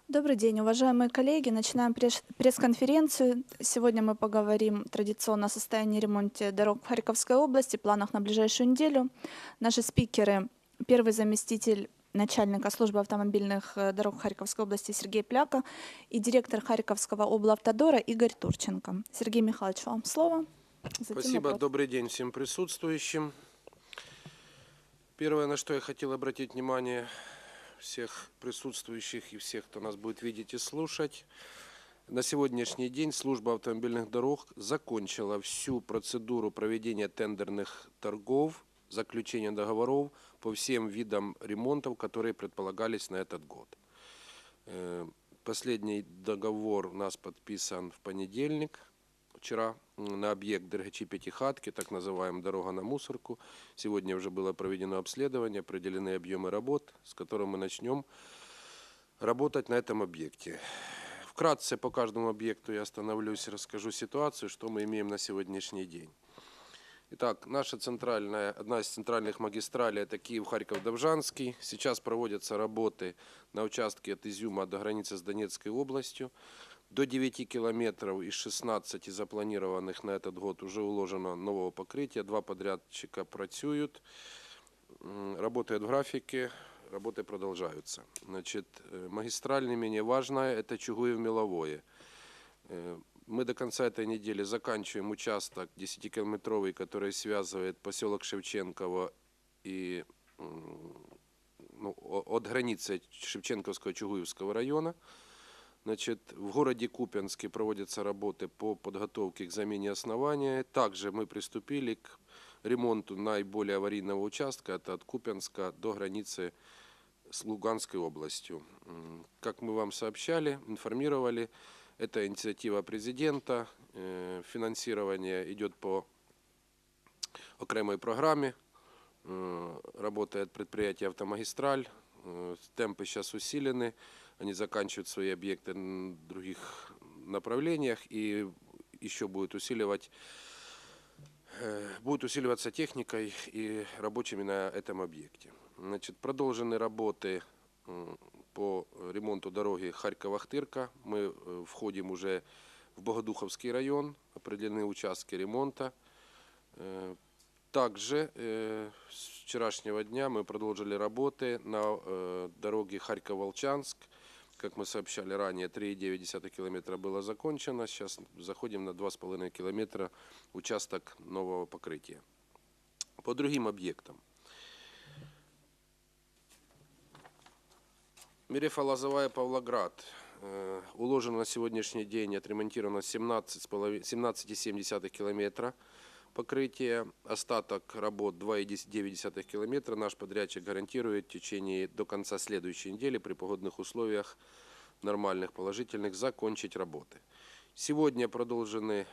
Добрый день, уважаемые коллеги. Начинаем пресс-конференцию. Сегодня мы поговорим традиционно о состоянии и ремонте дорог в Харьковской области, планах на ближайшую неделю. Наши спикеры — первый заместитель начальника службы автомобильных дорог Харьковской области Сергей Пляка и директор Харьковского облавтодора Игорь Турченко. Сергей Михайлович, вам слово. Затем Спасибо. вопрос. Добрый день всем присутствующим. Первое, на что я хотел обратить внимание всех присутствующих и всех, кто нас будет видеть и слушать. На сегодняшний день служба автомобильных дорог закончила всю процедуру проведения тендерных торгов, заключения договоров по всем видам ремонтов, которые предполагались на этот год. Последний договор у нас подписан в понедельник, вчера, на объект Дергачи-Пятихатки, так называемая дорога на Мусорку. Сегодня уже было проведено обследование, определены объемы работ, с которым мы начнем работать на этом объекте. Вкратце по каждому объекту я остановлюсь и расскажу ситуацию, что мы имеем на сегодняшний день. Итак, наша одна из центральных магистралей — это Киев-Харьков-Довжанский. Сейчас проводятся работы на участке от Изюма до границы с Донецкой областью. До 9 километров из 16 запланированных на этот год уже уложено нового покрытия. Два подрядчика працюют, работают в графике, работы продолжаются. Значит, магистраль не менее важная — это Чугуев-Меловое. Мы до конца этой недели заканчиваем участок 10-километровый, который связывает поселок Шевченково и от границы Шевченковского Чугуевского района. Значит, в городе Купянске проводятся работы по подготовке к замене основания. Также мы приступили к ремонту наиболее аварийного участка, это от Купянска до границы с Луганской областью. Как мы вам сообщали, информировали, это инициатива президента, финансирование идет по окремой программе, работает предприятие «Автомагистраль», темпы сейчас усилены, они заканчивают свои объекты на других направлениях и еще будет усиливаться техникой и рабочими на этом объекте. Значит, продолжены работы по ремонту дороги Харьков-Ахтырка. Мы входим уже в Богодуховский район, определены участки ремонта. Также с вчерашнего дня мы продолжили работы на дороге Харьков-Волчанск. Как мы сообщали ранее, 3,9 километра было закончено. Сейчас заходим на 2,5 километра участок нового покрытия. По другим объектам. Мерефа-Лозовая, Павлоград. Уложено на сегодняшний день, отремонтировано 17,7 километра покрытия. Остаток работ 2,9 километра. Наш подрядчик гарантирует в течение до конца следующей недели при погодных условиях нормальных, положительных закончить работы. Сегодня продолжены,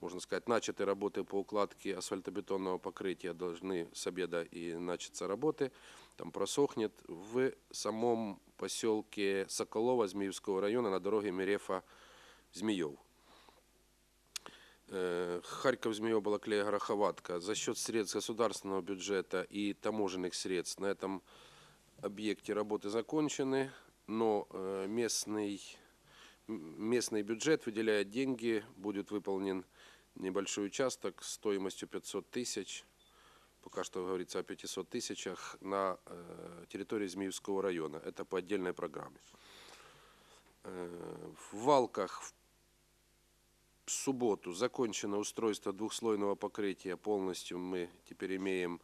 можно сказать, начаты работы по укладке асфальтобетонного покрытия. Должны с обеда и начаться работы. Там просохнет в самом поселке Соколово Змеевского района на дороге Мерефа-Змеев. Харьков-Змеев-Балаклея-Гороховатка. За счет средств государственного бюджета и таможенных средств на этом объекте работы закончены, но местный бюджет выделяет деньги, будет выполнен небольшой участок стоимостью 500 тысяч. Пока что говорится о 500 тысячах на территории Змеевского района. Это по отдельной программе. В Валках в субботу закончено устройство двухслойного покрытия. Полностью мы теперь имеем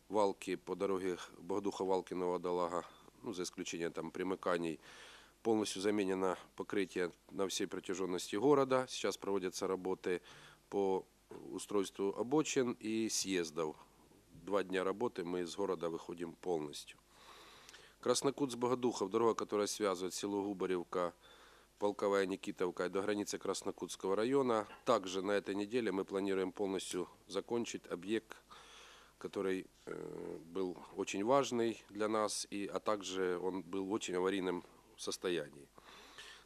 валки по дороге Богодуха-Валкиного-Далага, за исключением там примыканий. Полностью заменено покрытие на всей протяженности города. Сейчас проводятся работы по устройству обочин и съездов. 2 дня работы, мы из города выходим полностью. Краснокутск-Богодухов, дорога, которая связывает село Губаревка, Полковая Никитовка до границы Краснокутского района. Также на этой неделе мы планируем полностью закончить объект, который был очень важный для нас, а также он был в очень аварийном состоянии.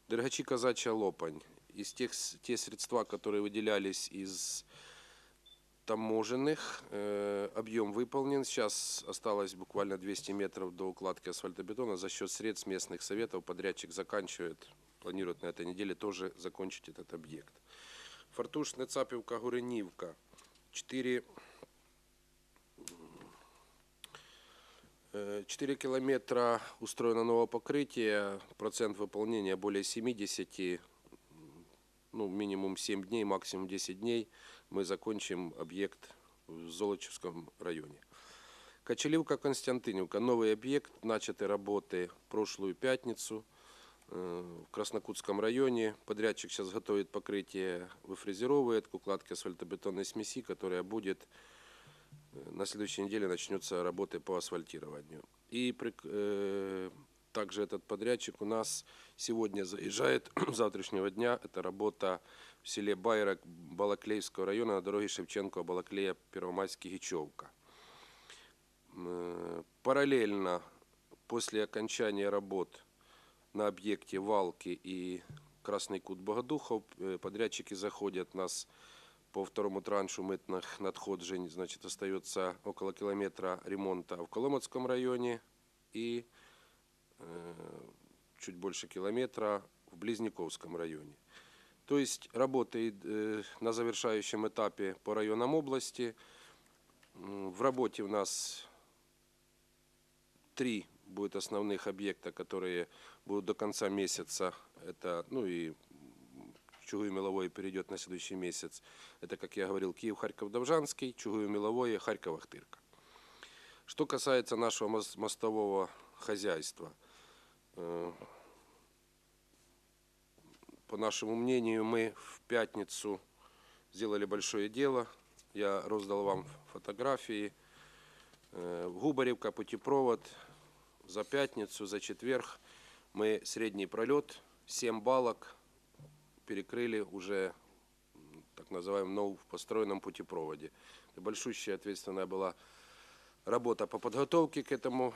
Дергачи-Казачья Лопань. Те средства, которые выделялись из таможенных. Объем выполнен. Сейчас осталось буквально 200 метров до укладки асфальтобетона. За счет средств местных советов подрядчик заканчивает, планирует на этой неделе тоже закончить этот объект. Фартуш, Нецапівка, Гуренівка. 4 километра устроено новое покрытие. Процент выполнения более 70. Ну, минимум 7 дней, максимум 10 дней. Мы закончим объект в Золочевском районе. Качелівка, Константинівка. Новый объект. Начаты работы в прошлую пятницу в Краснокутском районе. Подрядчик сейчас готовит покрытие, выфрезеровывает к укладке асфальтобетонной смеси, которая будет на следующей неделе, начнется работы по асфальтированию. И также этот подрядчик у нас сегодня заезжает, с завтрашнего дня. Это работа в селе Байрак Балаклеевского района на дороге Шевченко-Балаклея, Первомайский, Гичевка. Параллельно, после окончания работ на объекте Валки и Красный Кут Богодухов, подрядчики заходят нас по второму траншу мытных надходжень. Значит, остается около километра ремонта в Коломенском районе и чуть больше километра в Близняковском районе. То есть работы на завершающем этапе по районам области. В работе у нас 3 будет основных объекта, которые будут до конца месяца. Это, ну и Чугуев-Меловое перейдет на следующий месяц. Это, как я говорил, Киев-Харьков-Довжанский, Чугуев-Меловое, Харьков-Ахтырка. Что касается нашего мостового хозяйства. По нашему мнению, мы в пятницу сделали большое дело. Я роздал вам фотографии. Губаревка, путепровод. За пятницу, за четверг мы средний пролет, 7 балок перекрыли уже так называемом новопостроенном путепроводе. Большущая ответственная была работа по подготовке к этому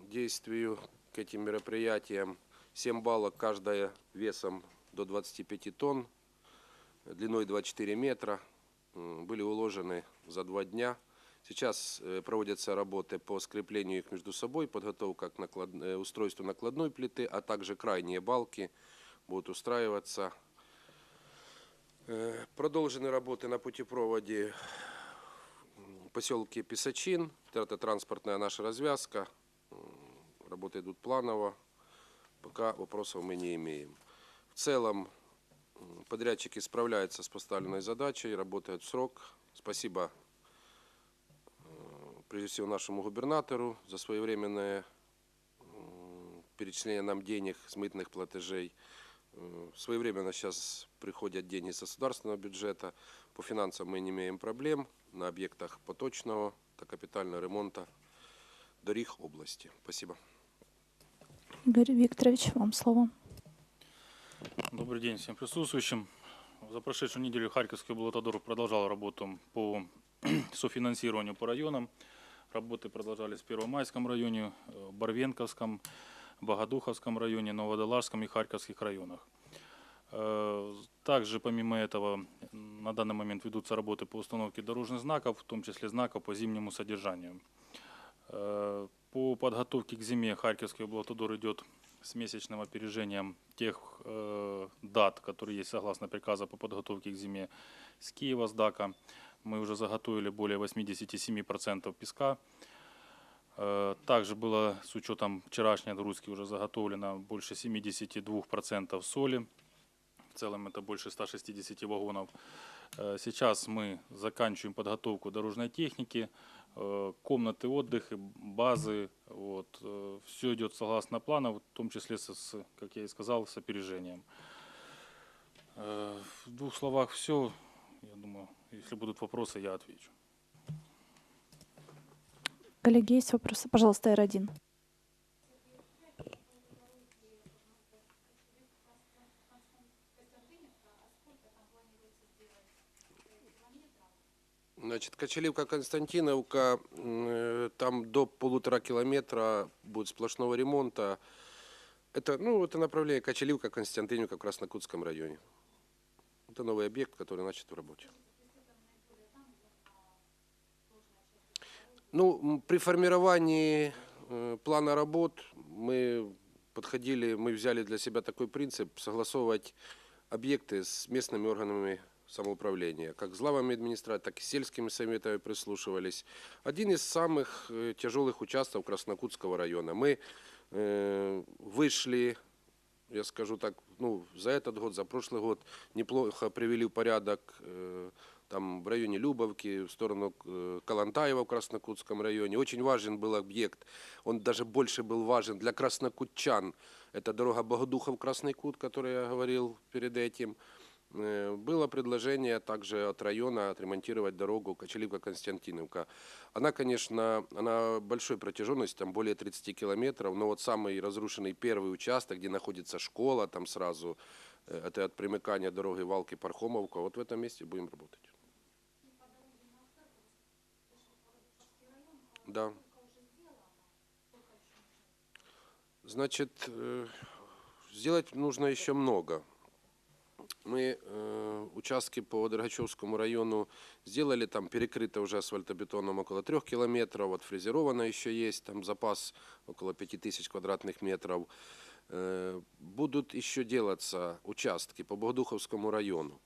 действию, к этим мероприятиям. 7 балок, каждая весом до 25 тонн, длиной 24 метра, были уложены за 2 дня. Сейчас проводятся работы по скреплению их между собой, подготовка к устройству накладной плиты, а также крайние балки будут устраиваться. Продолжены работы на путепроводе в поселке Писачин. Это транспортная наша развязка. Работы идут планово. Пока вопросов мы не имеем. В целом подрядчики справляются с поставленной задачей, работают в срок. Спасибо прежде всего нашему губернатору за своевременное перечисление нам денег с мытных платежей. Своевременно сейчас приходят деньги с государственного бюджета. По финансам мы не имеем проблем. На объектах поточного та капитального ремонта дорог области. Спасибо. Игорь Викторович, вам слово. Добрый день всем присутствующим. За прошедшую неделю Харьковский облавтодор продолжал работу по софинансированию по районам. Работы продолжались в Первомайском районе, Барвенковском, Богодуховском районе, Новодолажском и Харьковских районах. Также помимо этого на данный момент ведутся работы по установке дорожных знаков, в том числе знаков по зимнему содержанию. По подготовке к зиме Харьковский облавтодор идет с месячным опережением тех дат, которые есть согласно приказа по подготовке к зиме с Киева, с ДАКа. Мы уже заготовили более 87% песка. Также было с учетом вчерашней отгрузки уже заготовлено больше 72% соли. В целом это больше 160 вагонов. Сейчас мы заканчиваем подготовку дорожной техники, комнаты отдыха, базы. Вот. Все идет согласно плану, в том числе, как я и сказал, с опережением. В 2 словах все. Я думаю, если будут вопросы, я отвечу. Коллеги, есть вопросы? Пожалуйста, Р1. Значит, Качелівка-Константиновка, там до 1,5 километра будет сплошного ремонта. Это направление Качелівка-Константиновка в Краснокутском районе. Это новый объект, который начат в работе. Ну, при формировании плана работ мы взяли для себя такой принцип согласовывать объекты с местными органами самоуправления. Как с главами администрации, так и с сельскими советами прислушивались. Один из самых тяжелых участков Краснокутского района. Мы вышли, я скажу так, ну, за этот год, за прошлый год неплохо привели в порядок там в районе Любовки, в сторону Калантаева в Краснокутском районе. Очень важен был объект, он даже больше был важен для краснокутчан. Это дорога Богодухов-Красный Кут, о которой я говорил перед этим. Было предложение также от района отремонтировать дорогу Кочеливка-Константиновка. Она, конечно, она большой протяженности, там более 30 километров, но вот самый разрушенный первый участок, где находится школа, там сразу, это от примыкания дороги Валки-Пархомовка, вот в этом месте будем работать. Да. Значит, сделать нужно еще много. Мы участки по Дергачевскому району сделали, там перекрыто уже асфальтобетоном около 3 километров, отфрезеровано еще есть, там запас около 5000 квадратных метров. Будут еще делаться участки по Богодуховскому району.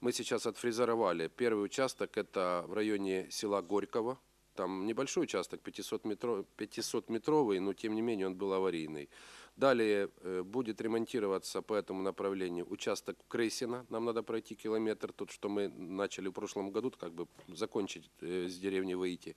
Мы сейчас отфрезеровали. Первый участок это в районе села Горького. Там небольшой участок, 500-метровый, но тем не менее он был аварийный. Далее будет ремонтироваться по этому направлению участок Крысина. Нам надо пройти километр, тот, что мы начали в прошлом году, как бы закончить с деревни выйти.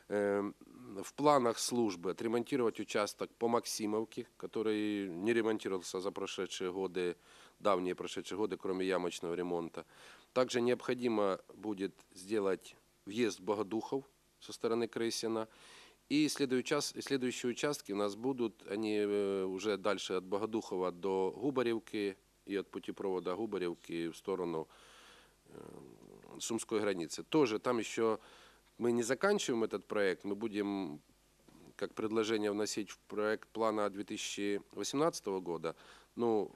В планах службы отремонтировать участок по Максимовке, который не ремонтировался за прошедшие годы, давние прошедшие годы, кроме ямочного ремонта. Также необходимо будет сделать въезд в Богодухов со стороны Крысина. И следующие участки у нас будут, они уже дальше от Богодухова до Губаревки и от путепровода Губаревки в сторону Сумской границы. Тоже там еще мы не заканчиваем этот проект, мы будем как предложение вносить в проект плана 2018 года, ну,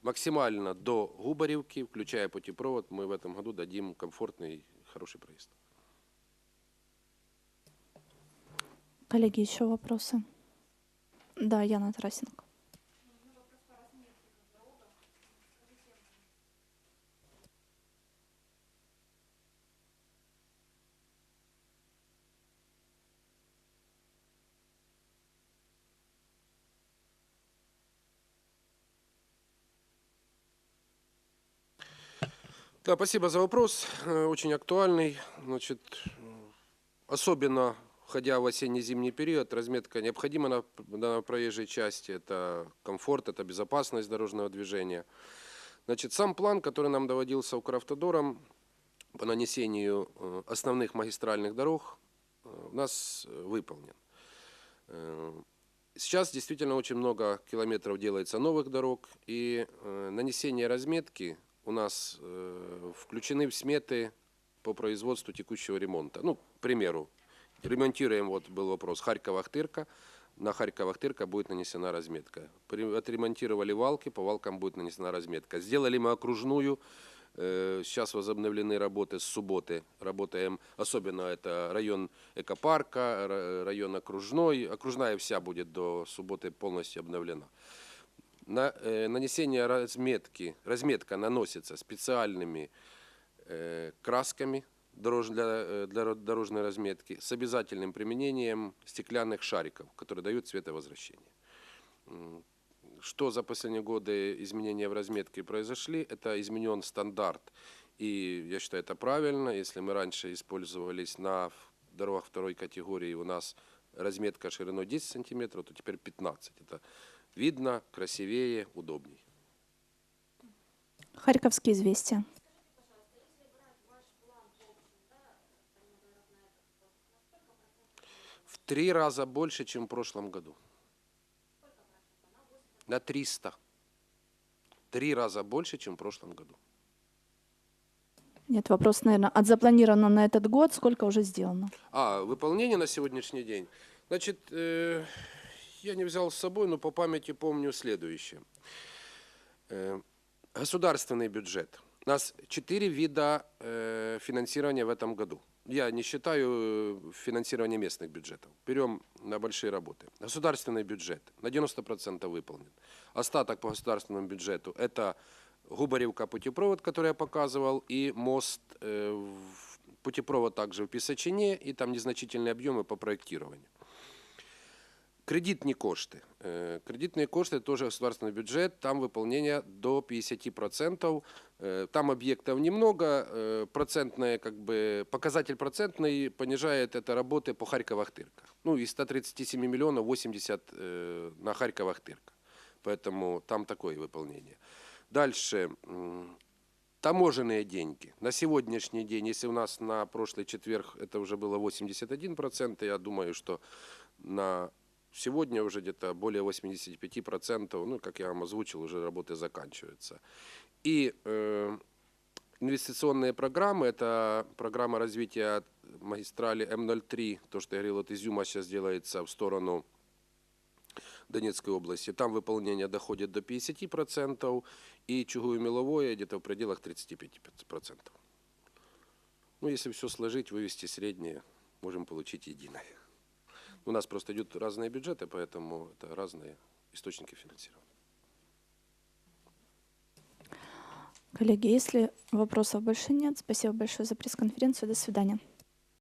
максимально до Губаревки, включая путепровод, мы в этом году дадим комфортный, хороший проезд. Коллеги, еще вопросы? Да, Яна Тарасенко. Да, спасибо за вопрос, очень актуальный. Значит, особенно входя в осенне-зимний период, разметка необходима на проезжей части. Это комфорт, это безопасность дорожного движения. Значит, сам план, который нам доводился Укравтодором по нанесению основных магистральных дорог, у нас выполнен. Сейчас действительно очень много километров делается новых дорог, и нанесение разметки у нас включены в сметы по производству текущего ремонта. Ну, к примеру, ремонтируем, вот был вопрос, Харьков-Ахтырка. На Харьков-Ахтырка будет нанесена разметка. Отремонтировали Валки, по Валкам будет нанесена разметка. Сделали мы окружную. Сейчас возобновлены работы с субботы. Работаем, особенно это район экопарка, район окружной. Окружная вся будет до субботы полностью обновлена. На нанесение разметка наносится специальными красками для дорожной разметки с обязательным применением стеклянных шариков, которые дают цветовозвращение. Что за последние годы изменения в разметке произошли? Это изменен стандарт. И я считаю, это правильно. Если мы раньше использовались на дорогах второй категории, у нас разметка шириной 10 сантиметров, то теперь 15. Это видно, красивее, удобней. Харьковские известия. В 3 раза больше, чем в прошлом году. На 300. 3 раза больше, чем в прошлом году. Нет, вопрос, наверное, от запланированного на этот год, сколько уже сделано? Выполнение на сегодняшний день. Значит, я не взял с собой, но по памяти помню следующее. Государственный бюджет. У нас 4 вида финансирования в этом году. я не считаю финансирование местных бюджетов. Берем на большие работы. Государственный бюджет на 90% выполнен. Остаток по государственному бюджету – это Губаревка путепровод, который я показывал, и мост, путепровод также в Пісачині, и там незначительные объемы по проектированию. Кредитные кошты. Кредитные кошты тоже государственный бюджет, там выполнение до 50%. Там объектов немного, процентное, показатель процентный понижает это работы по Харьков-Ахтырка. Ну, из 137 миллионов 80 на Харьков-Ахтырка. Поэтому там такое выполнение. Дальше. Таможенные деньги. На сегодняшний день, если у нас на прошлый четверг это уже было 81%, я думаю, что на сегодня уже где-то более 85%, ну, как я вам озвучил, уже работы заканчиваются. И инвестиционные программы, это программа развития магистрали М03, то, что я говорил, от Изюма сейчас делается в сторону Донецкой области. Там выполнение доходит до 50%, и Чугуев-Меловое где-то в пределах 35%. Ну, если все сложить, вывести среднее, можем получить единое. У нас просто идут разные бюджеты, поэтому это разные источники финансирования. Коллеги, если вопросов больше нет, спасибо большое за пресс-конференцию. До свидания.